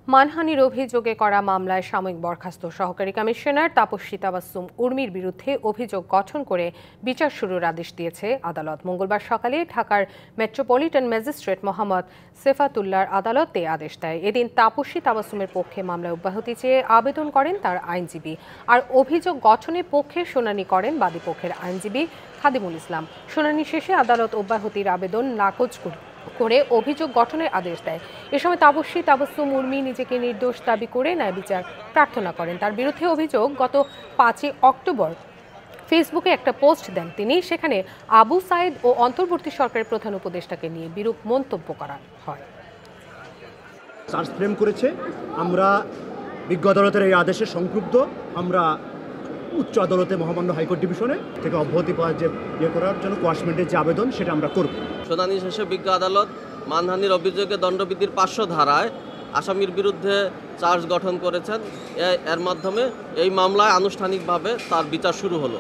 মানহানির অভিযোগে করা মামলায় সাময়িক বরখাস্ত সহকারী কমিশনার তাপসী তাবাসসুম উর্মির বিরুদ্ধে অভিযোগ গঠন করে বিচার শুরুর আদেশ দিয়েছে আদালত। মঙ্গলবার সকালে ঢাকার মেট্রোপলিটন ম্যাজিস্ট্রেট মোহাম্মদ সেফাতুল্লাহর আদালত এ আদেশ দেয়। এদিন তাপসী তাবাসসুমের পক্ষে মামলায় অব্যাহতি চেয়ে আবেদন করেন তার আইনজীবী, আর অভিযোগ গঠনের পক্ষে শুনানি করেন বাদীপক্ষের আইনজীবী খাদিমুল ইসলাম। শুনানি শেষে আদালত অব্যাহতির আবেদন নাকচ করে অভিযোগ গঠনের আদেশ দেয়। এ সময় তাপসী তাবাসসুম উর্মি নিজেকে নির্দোষ দাবি করে ন্যায় বিচার প্রার্থনা করেন। তার বিরুদ্ধে অভিযোগ, গত 5 অক্টোবর ফেসবুকে একটা পোস্ট দেন তিনি। সেখানে আবু সাইদ ও অন্তর্বর্তী সরকারের প্রধান উপদেষ্টাকে নিয়ে বিরূপ মন্তব্য করা হয়। চার্জ ফ্রেম করেছে, আমরা বিজ্ঞ আদালতের এই আদেশে সংক্ষুব্ধ। আমরা উচ্চ আদালতে মহামান্য হাইকোর্ট ডিভিশনে থেকে অব্যাহতি পাওয়ার যে করার জন্য কোয়াশমেন্টের যে আবেদন সেটা আমরা করব। শুনানি শেষে বিজ্ঞ আদালত মানহানির অভিযোগে দণ্ডবিধির 500 ধারায় আসামির বিরুদ্ধে চার্জ গঠন করেছেন। এর মাধ্যমে এই মামলায় আনুষ্ঠানিকভাবে তার বিচার শুরু হলো।